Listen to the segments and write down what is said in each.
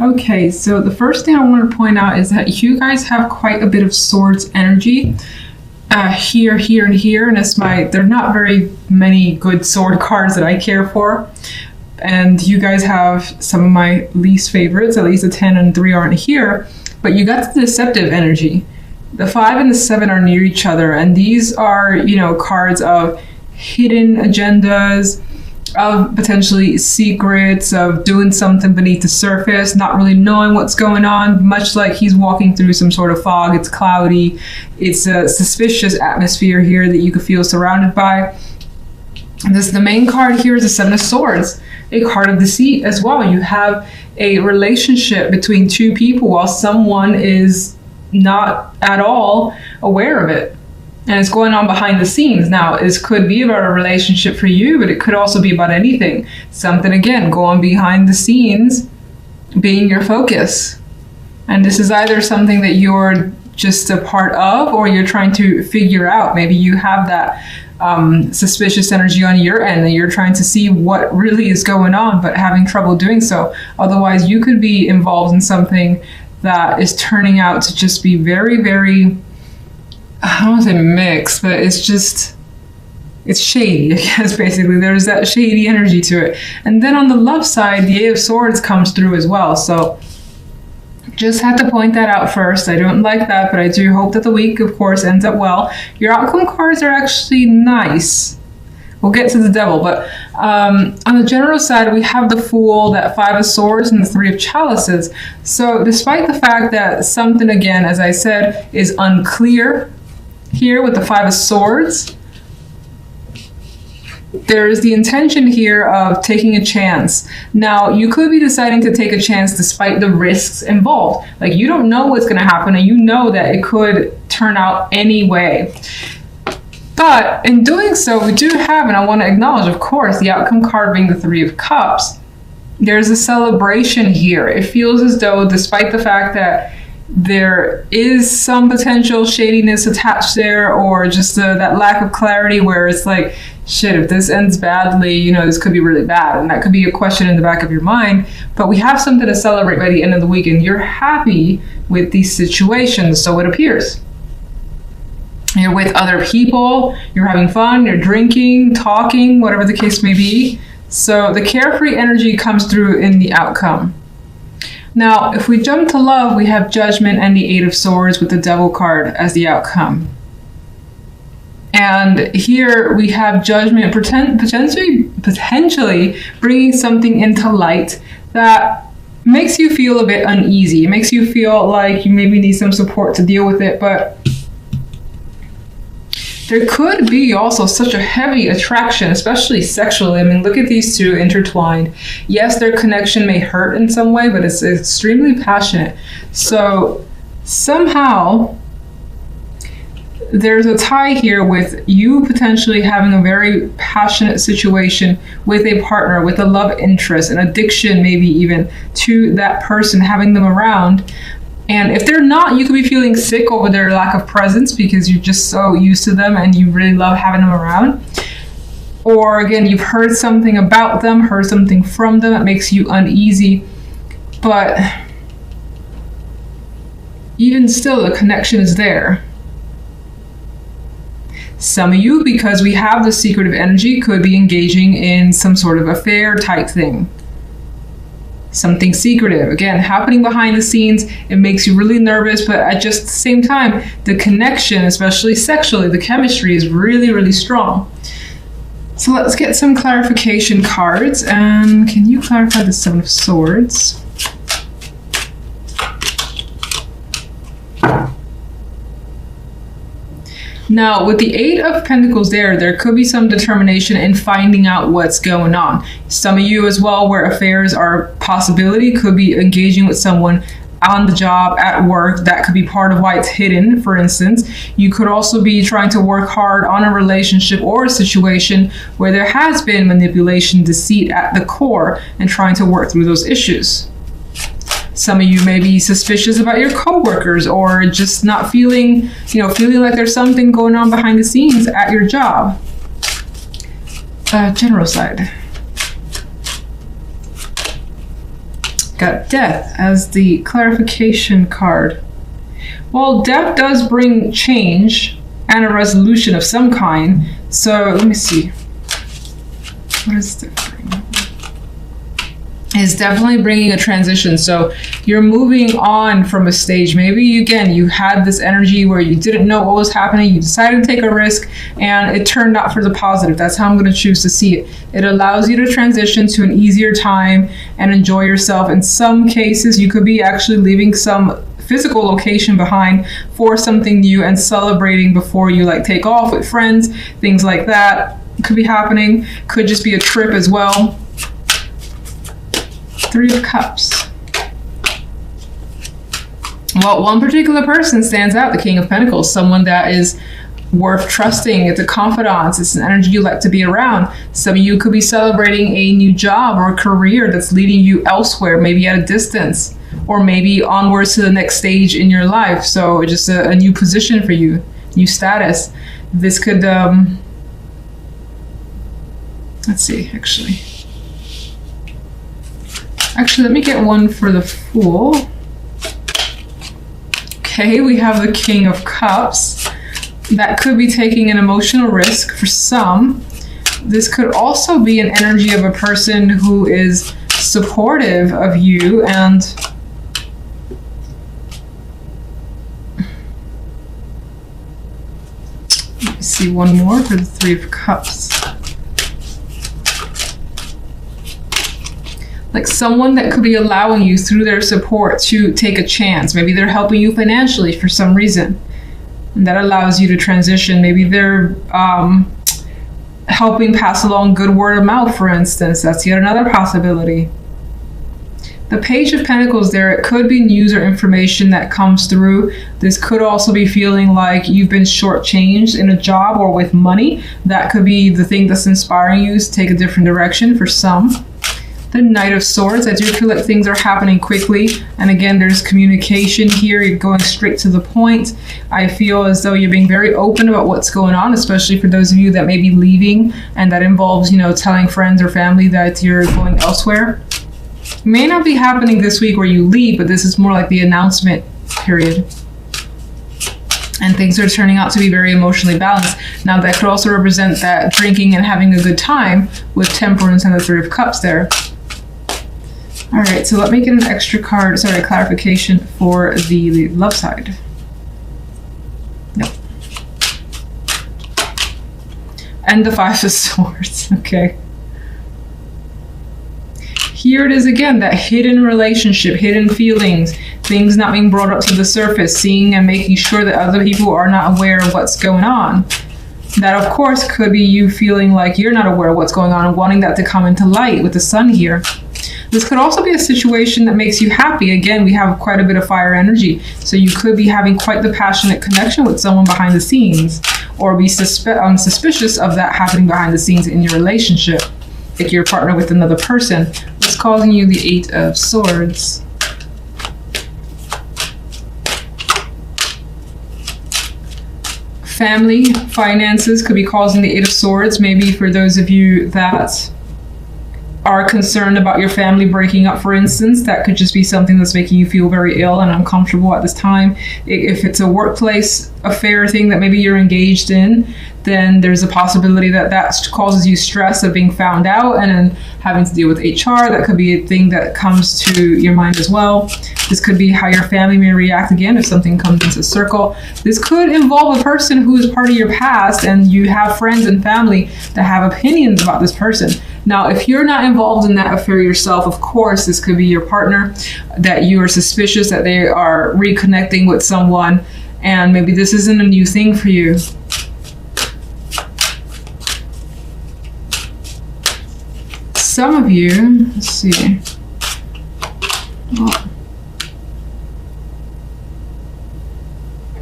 Okay, so the first thing I want to point out is that you guys have quite a bit of swords energy here, here, and here, and there are not very many good sword cards that I care for, and you guys have some of my least favorites. At least the 10 and 3 aren't here, but you got the deceptive energy. The 5 and the 7 are near each other, and these are, you know, cards of hidden agendas, of potentially secrets, of doing something beneath the surface, not really knowing what's going on, much like he's walking through some sort of fog. It's cloudy. It's a suspicious atmosphere here that you could feel surrounded by. The main card here is the 7 of Swords, a card of deceit as well. You have a relationship between two people while someone is not at all aware of it. And it's going on behind the scenes. Now, this could be about a relationship for you, but it could also be about anything. Something, again, going behind the scenes, being your focus. And this is either something that you're just a part of, or you're trying to figure out. Maybe you have that suspicious energy on your end, and you're trying to see what really is going on, but having trouble doing so. Otherwise, you could be involved in something that is turning out to just be very, very, I don't want to say mixed, but it's shady, I guess, basically. There's that shady energy to it. And then on the love side, the 8 of Swords comes through as well. So just had to point that out first. I don't like that, but I do hope that the week, of course, ends up well. Your outcome cards are actually nice. We'll get to the Devil, but on the general side, we have the Fool, that 5 of Swords, and the 3 of Chalices. So despite the fact that something, again, as I said, is unclear here with the 5 of Swords, there is the intention here of taking a chance. Now, you could be deciding to take a chance despite the risks involved. Like, you don't know what's going to happen, and you know that it could turn out anyway. But in doing so, we do have, and I want to acknowledge, of course, the outcome card being the 3 of Cups. There's a celebration here. It feels as though, despite the fact that there is some potential shadiness attached there, or just that lack of clarity where it's like, shit, if this ends badly, you know, this could be really bad. And that could be a question in the back of your mind. But we have something to celebrate by the end of the week, and you're happy with these situations, so it appears. You're with other people, you're having fun, you're drinking, talking, whatever the case may be. So the carefree energy comes through in the outcome. Now, if we jump to love, we have Judgment and the 8 of Swords with the Devil card as the outcome. And here we have Judgment potentially bringing something into light that makes you feel a bit uneasy. It makes you feel like you maybe need some support to deal with it, but there could be also such a heavy attraction, especially sexually. I mean, look at these two intertwined. Yes, their connection may hurt in some way, but it's extremely passionate. So somehow there's a tie here with you potentially having a very passionate situation with a partner, with a love interest, an addiction maybe even to that person, having them around. And if they're not, you could be feeling sick over their lack of presence because you're just so used to them and you really love having them around. Or again, you've heard something about them, heard something from them that makes you uneasy. But even still, the connection is there. Some of you, because we have the secretive energy, could be engaging in some sort of affair type thing. Something secretive, again, happening behind the scenes. It makes you really nervous, but at just the same time, the connection, especially sexually, the chemistry is really, really strong. So let's get some clarification cards. And can you clarify the 7 of Swords? Now, with the 8 of Pentacles there could be some determination in finding out what's going on. Some of you as well, where affairs are a possibility, could be engaging with someone on the job, at work. That could be part of why it's hidden, for instance. You could also be trying to work hard on a relationship or a situation where there has been manipulation, deceit at the core, and trying to work through those issues. Some of you may be suspicious about your coworkers, or just not feeling like there's something going on behind the scenes at your job. General side. Got Death as the clarification card. Well, death does bring change and a resolution of some kind. So let me see. What is death bringing? It's definitely bringing a transition. So you're moving on from a stage. Maybe again, you had this energy where you didn't know what was happening. You decided to take a risk and it turned out for the positive. That's how I'm going to choose to see it. It allows you to transition to an easier time and enjoy yourself. In some cases, you could be actually leaving some physical location behind for something new and celebrating before you like take off with friends, things like that could be happening. Could just be a trip as well. Three of Cups. Well, one particular person stands out, the King of Pentacles, someone that is worth trusting. It's a confidant. It's an energy you like to be around. Some of you could be celebrating a new job or a career that's leading you elsewhere, maybe at a distance, or maybe onwards to the next stage in your life. So just a new position for you, new status. This could, let's see, Actually, let me get one for the Fool. Okay, we have the King of Cups. That could be taking an emotional risk for some. This could also be an energy of a person who is supportive of you and let me see one more for the Three of Cups. Like someone that could be allowing you through their support to take a chance. Maybe they're helping you financially for some reason. And that allows you to transition. Maybe they're helping pass along good word of mouth, for instance. That's yet another possibility. The Page of Pentacles there, it could be news or information that comes through. This could also be feeling like you've been shortchanged in a job or with money. That could be the thing that's inspiring you to take a different direction for some. The Knight of Swords, I do feel like things are happening quickly. And again, there's communication here. You're going straight to the point. I feel as though you're being very open about what's going on, especially for those of you that may be leaving. And that involves, you know, telling friends or family that you're going elsewhere. It may not be happening this week where you leave, but this is more like the announcement period. And things are turning out to be very emotionally balanced. Now, that could also represent that drinking and having a good time with Temperance and the Three of Cups there. All right, so let me get an extra card, sorry, clarification for the love side. Nope. And the Five of Swords, okay. Here it is again, that hidden relationship, hidden feelings, things not being brought up to the surface, seeing and making sure that other people are not aware of what's going on. That, of course, could be you feeling like you're not aware of what's going on and wanting that to come into light with the Sun here. This could also be a situation that makes you happy. Again, we have quite a bit of fire energy. So you could be having quite the passionate connection with someone behind the scenes, or be suspicious of that happening behind the scenes in your relationship. Like your partner with another person. What's causing you the Eight of Swords? Family, finances could be causing the Eight of Swords. Maybe for those of you that are concerned about your family breaking up, for instance, that could just be something that's making you feel very ill and uncomfortable at this time. If it's a workplace affair thing that maybe you're engaged in, then there's a possibility that that causes you stress of being found out and then having to deal with HR. That could be a thing that comes to your mind as well. This could be how your family may react again if something comes into circle. This could involve a person who is part of your past and you have friends and family that have opinions about this person. Now, if you're not involved in that affair yourself, of course, this could be your partner that you are suspicious that they are reconnecting with someone, and maybe this isn't a new thing for you. Some of you, let's see. Oh.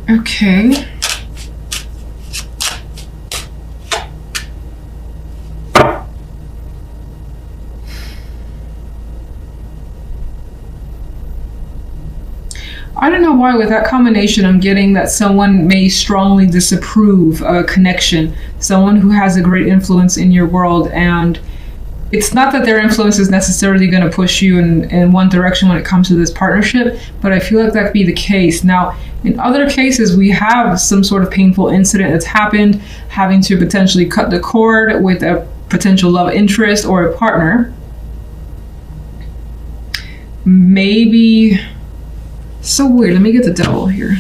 Okay. I don't know why with that combination I'm getting that someone may strongly disapprove a connection, someone who has a great influence in your world, and it's not that their influence is necessarily going to push you in one direction when it comes to this partnership, but I feel like that could be the case. Now, in other cases, we have some sort of painful incident that's happened, having to potentially cut the cord with a potential love interest or a partner. Maybe, so weird, let me get the devil here.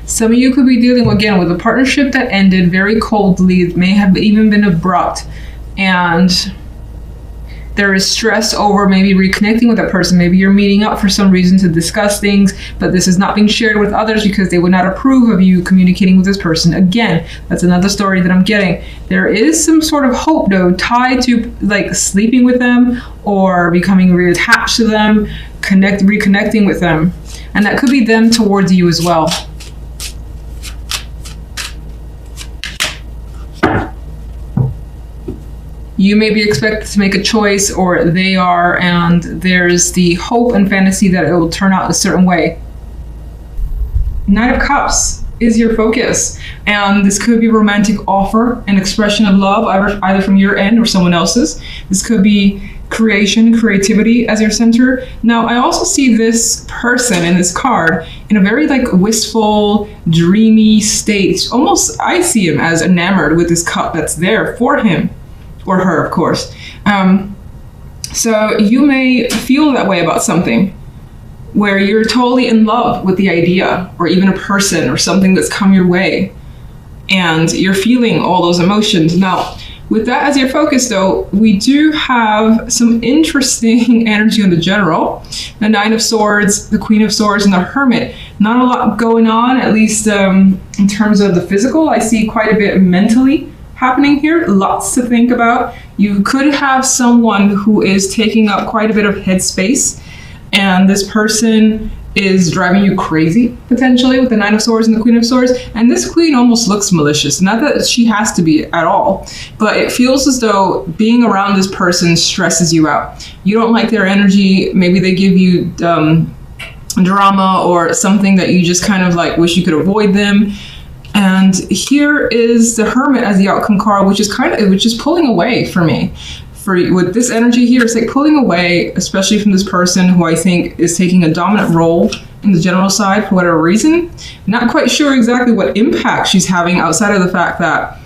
Some of you could be dealing, again, with a partnership that ended very coldly. It may have even been abrupt, and there is stress over maybe reconnecting with that person. Maybe you're meeting up for some reason to discuss things, but this is not being shared with others because they would not approve of you communicating with this person. Again, that's another story that I'm getting. There is some sort of hope, though, tied to like sleeping with them or becoming reattached to them, reconnecting with them. And that could be them towards you as well. You may be expected to make a choice, or they are, and there's the hope and fantasy that it will turn out a certain way. Knight of Cups is your focus, and this could be a romantic offer, an expression of love, either from your end or someone else's. This could be creation, creativity as your center. Now, I also see this person in this card in a very like wistful, dreamy state. Almost, I see him as enamored with this cup that's there for him. Or her, of course. So you may feel that way about something where you're totally in love with the idea or even a person or something that's come your way, and you're feeling all those emotions. Now, with that as your focus, though, we do have some interesting energy on the general. The Nine of Swords, the Queen of Swords, and the Hermit. Not a lot going on, at least in terms of the physical. I see quite a bit mentally happening here, lots to think about. You could have someone who is taking up quite a bit of headspace, and this person is driving you crazy, potentially, with the Nine of Swords and the Queen of Swords. And this queen almost looks malicious. Not that she has to be at all, but it feels as though being around this person stresses you out. You don't like their energy. Maybe they give you drama or something that you just kind of like wish you could avoid them. And here is the Hermit as the outcome card, which is pulling away for me. With this energy here, it's like pulling away, especially from this person who I think is taking a dominant role in the general side for whatever reason. Not quite sure exactly what impact she's having outside of the fact that,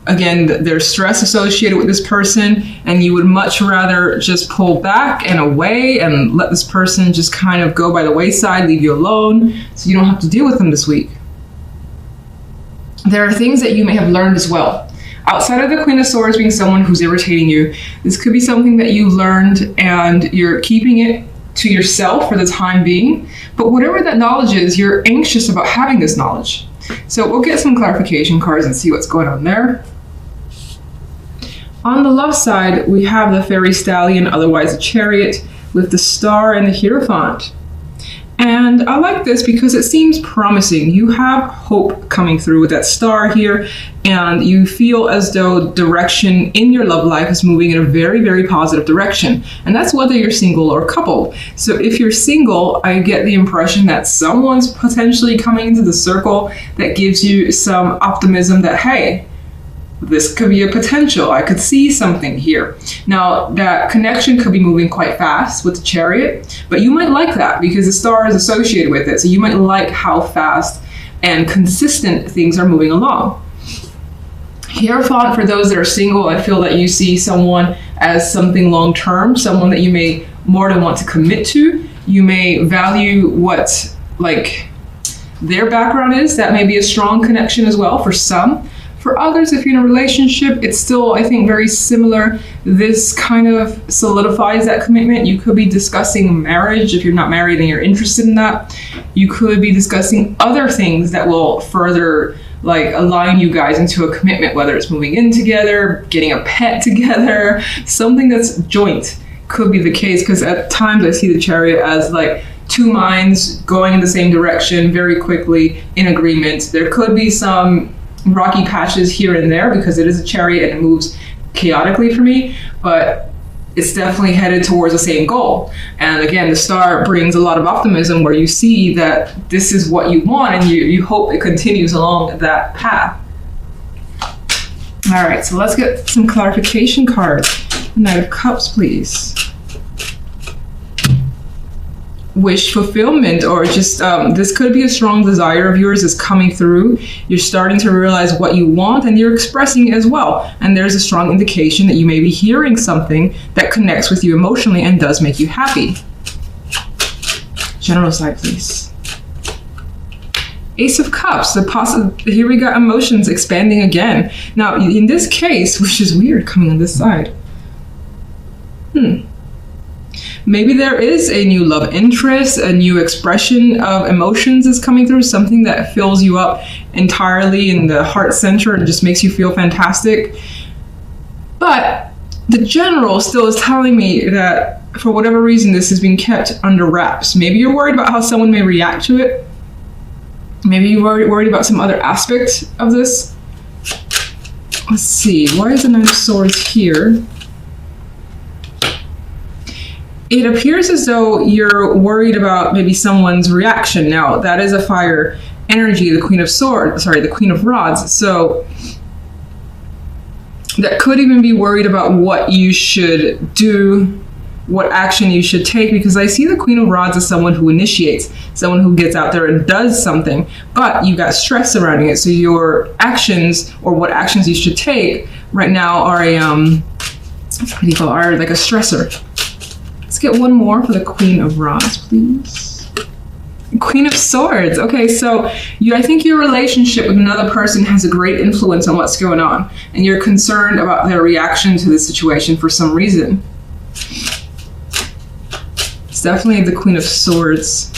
again, there's stress associated with this person, and you would much rather just pull back and away and let this person just kind of go by the wayside, leave you alone, so you don't have to deal with them this week. There are things that you may have learned as well. Outside of the Queen of Swords being someone who's irritating you, this could be something that you learned and you're keeping it to yourself for the time being. But whatever that knowledge is, you're anxious about having this knowledge. So we'll get some clarification cards and see what's going on there. On the love side, we have the Fairy Stallion, otherwise a Chariot, with the Star and the Hierophant. And I like this because it seems promising. You have hope coming through with that star here, and you feel as though direction in your love life is moving in a very, very positive direction. And that's whether you're single or coupled. So if you're single, I get the impression that someone's potentially coming into the circle that gives you some optimism that, hey, this could be a potential. I could see something here. Now, that connection could be moving quite fast with the Chariot, but you might like that because the star is associated with it. So you might like how fast and consistent things are moving along. Hierophant, for those that are single, I feel that you see someone as something long-term, someone that you may more than want to commit to. You may value what their background is. That may be a strong connection as well for some. For others, if you're in a relationship, it's still, I think, very similar. This kind of solidifies that commitment. You could be discussing marriage if you're not married and you're interested in that. You could be discussing other things that will further align you guys into a commitment, whether it's moving in together, getting a pet together, something that's joint could be the case, because at times I see the Chariot as two minds going in the same direction very quickly in agreement. There could be some rocky patches here and there because it is a Chariot and it moves chaotically for me, but it's definitely headed towards the same goal. And again, the star brings a lot of optimism where you see that this is what you want and you hope it continues along that path. All right, so let's get some clarification cards. The Knight of Cups, please. Wish fulfillment, or just this could be a strong desire of yours is coming through. You're starting to realize what you want and you're expressing it as well. And there's a strong indication that you may be hearing something that connects with you emotionally and does make you happy. General side, please. Ace of Cups. Here we got emotions expanding again. Now, in this case, which is weird coming on this side. Maybe there is a new love interest, a new expression of emotions is coming through, something that fills you up entirely in the heart center and just makes you feel fantastic. But the general still is telling me that for whatever reason, this has been kept under wraps. Maybe you're worried about how someone may react to it. Maybe you're worried about some other aspect of this. Let's see, why is the Knight of Swords here? It appears as though you're worried about maybe someone's reaction. Now, that is a fire energy, the Queen of Swords, sorry, the Queen of Rods. So that could even be worried about what you should do, what action you should take, because I see the Queen of Rods as someone who initiates, someone who gets out there and does something, but you got stress surrounding it. So your actions, or what actions you should take right now, are are like a stressor. Let's get one more for the Queen of Rods, please. Queen of Swords. Okay, so I think your relationship with another person has a great influence on what's going on, and you're concerned about their reaction to the situation for some reason. It's definitely the Queen of Swords.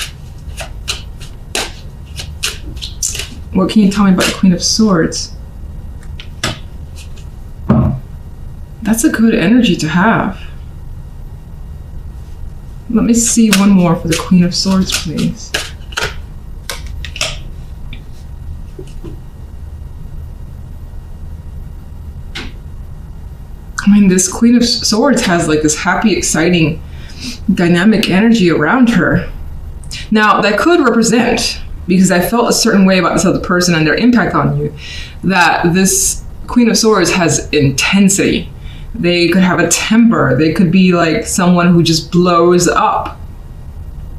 What can you tell me about the Queen of Swords? That's a good energy to have. Let me see one more for the Queen of Swords, please. I mean, this Queen of Swords has like this happy, exciting, dynamic energy around her. Now, that could represent, because I felt a certain way about this other person and their impact on you, that this Queen of Swords has intensity. They could have a temper. They could be like someone who just blows up.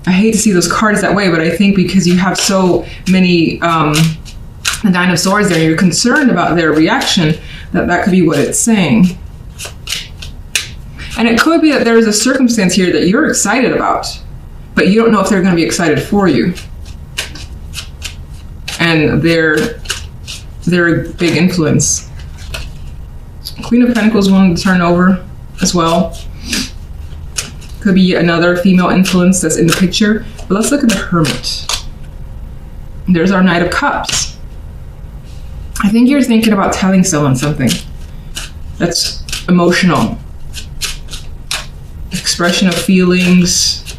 I hate to see those cards that way, but I think because you have so many the Nine of Swords there, you're concerned about their reaction, that could be what it's saying. And it could be that there's a circumstance here that you're excited about, but you don't know if they're going to be excited for you. And they're a big influence. Queen of Pentacles wanting to turn over as well. Could be another female influence that's in the picture. But let's look at the Hermit. There's our Knight of Cups. I think you're thinking about telling someone something that's emotional. Expression of feelings.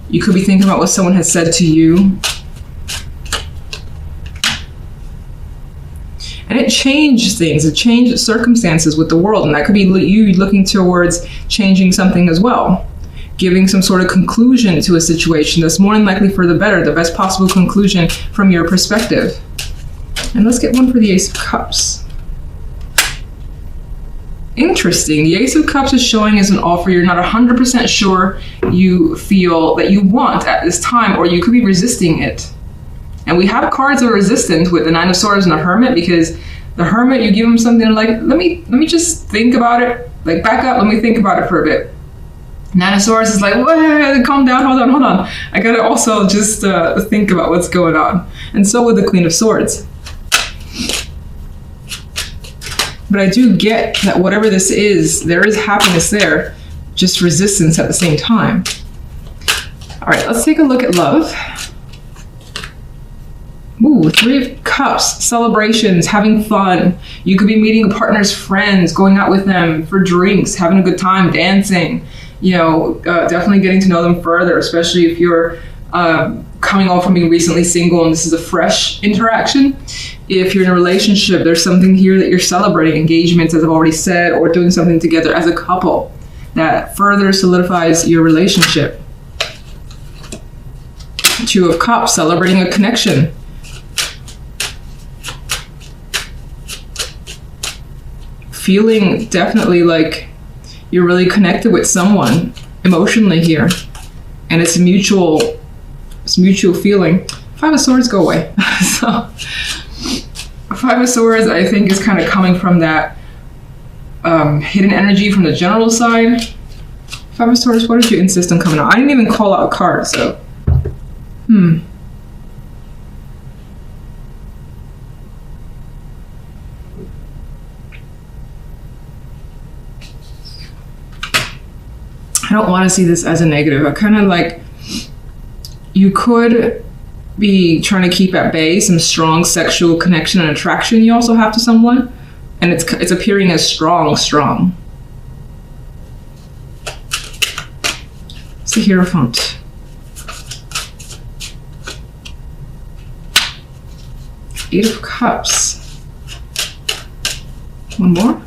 You could be thinking about what someone has said to you. And it changed things, it changed circumstances with the world, and that could be you looking towards changing something as well. Giving some sort of conclusion to a situation that's more than likely for the better, the best possible conclusion from your perspective. And let's get one for the Ace of Cups. Interesting, the Ace of Cups is showing as an offer you're not 100% sure you feel that you want at this time, or you could be resisting it. And we have cards of resistance with the Nine of Swords and the Hermit, because the Hermit, you give them something like, let me just think about it. Like, back up, let me think about it for a bit. Nine of Swords is like, whoa, calm down, hold on. I gotta also just think about what's going on. And so with the Queen of Swords. But I do get that whatever this is, there is happiness there, just resistance at the same time. All right, let's take a look at love. Ooh, Three of Cups, celebrations, having fun. You could be meeting a partner's friends, going out with them for drinks, having a good time, dancing. You know, definitely getting to know them further, especially if you're coming off from being recently single and this is a fresh interaction. If you're in a relationship, there's something here that you're celebrating, engagements, as I've already said, or doing something together as a couple. that further solidifies your relationship. Two of Cups, celebrating a connection. Feeling definitely like you're really connected with someone emotionally here, and it's mutual feeling. Five of Swords, go away. So Five of Swords, I think, is kind of coming from that hidden energy from the general side. Five of Swords, what did you insist on coming out? I didn't even call out a card, so I don't want to see this as a negative. I kind of like, you could be trying to keep at bay some strong sexual connection and attraction you also have to someone, and it's appearing as strong. It's the Hierophant. Eight of Cups. One more.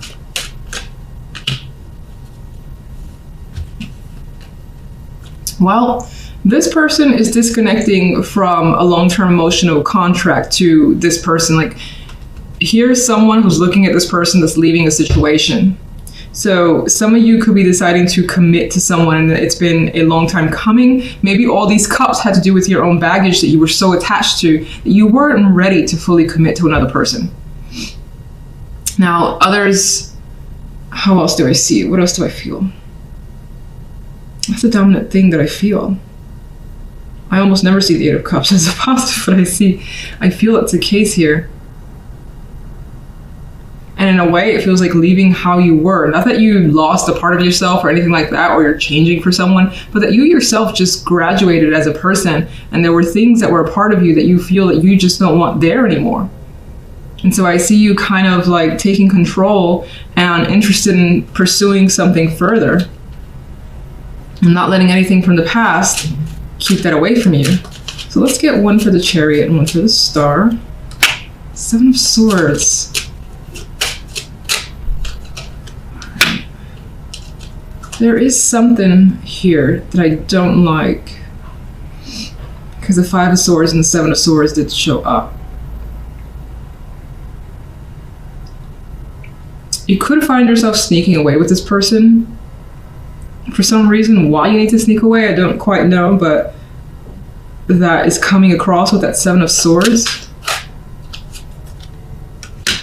Well, this person is disconnecting from a long-term emotional contract to this person. Like, here's someone who's looking at this person that's leaving a situation. So some of you could be deciding to commit to someone and it's been a long time coming. Maybe all these cups had to do with your own baggage that you were so attached to that you weren't ready to fully commit to another person. Now, others, how else do I see it? What else do I feel? That's the dominant thing that I feel. I almost never see the Eight of Cups as a positive, but I feel it's the case here. And in a way, it feels like leaving how you were. Not that you lost a part of yourself or anything like that, or you're changing for someone, but that you yourself just graduated as a person, and there were things that were a part of you that you feel that you just don't want there anymore. And so I see you kind of like taking control and interested in pursuing something further, and not letting anything from the past keep that away from you. So let's get one for the Chariot and one for the Star. Seven of Swords. There is something here that I don't like, because the Five of Swords and the Seven of Swords did show up. You could find yourself sneaking away with this person. For some reason, why you need to sneak away, I don't quite know, but that is coming across with that Seven of Swords.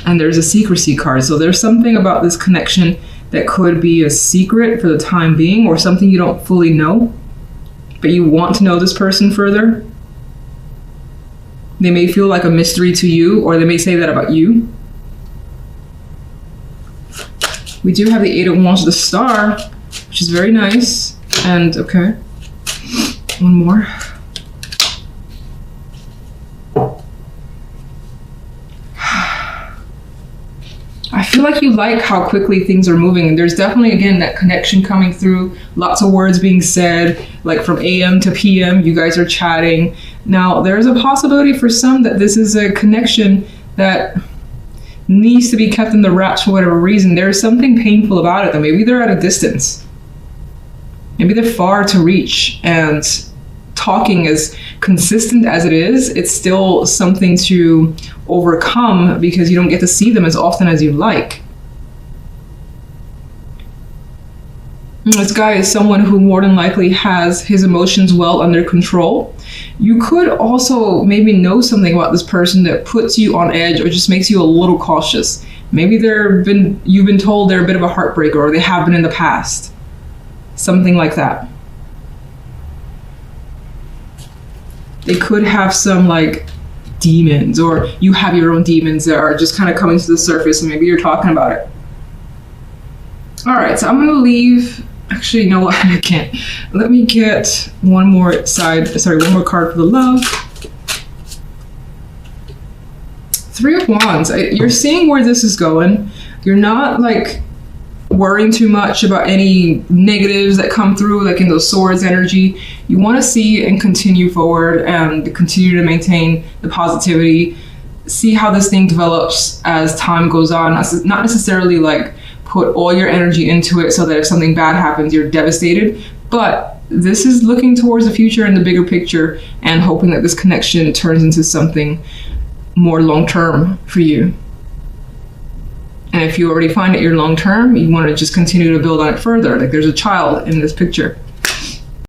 And there's a secrecy card. So there's something about this connection that could be a secret for the time being, or something you don't fully know, but you want to know this person further. They may feel like a mystery to you, or they may say that about you. We do have the Eight of Wands, the Star, which is very nice. And okay, one more. I feel like you like how quickly things are moving, and there's definitely, again, that connection coming through, lots of words being said, like from AM to PM, you guys are chatting. Now, there's a possibility for some that this is a connection that needs to be kept in the wraps for whatever reason. There's something painful about it, though. Maybe they're at a distance. Maybe they're far to reach, and talking as consistent as it is, it's still something to overcome because you don't get to see them as often as you like. This guy is someone who more than likely has his emotions well under control. You could also maybe know something about this person that puts you on edge or just makes you a little cautious. Maybe you've been told they're a bit of a heartbreaker, or they have been in the past. Something like that. They could have some like demons, or you have your own demons that are just kind of coming to the surface, and maybe you're talking about it. All right, so I'm gonna leave. Actually, you know what? I can't. Let me get one more card for the love. Three of Wands. You're seeing where this is going. You're not like worrying too much about any negatives that come through, like in those Swords energy. You want to see and continue forward and continue to maintain the positivity. See how this thing develops as time goes on. Not necessarily like put all your energy into it so that if something bad happens, you're devastated. But this is looking towards the future and the bigger picture and hoping that this connection turns into something more long-term for you. And if you already find that you're long-term, you want to just continue to build on it further. Like there's a child in this picture.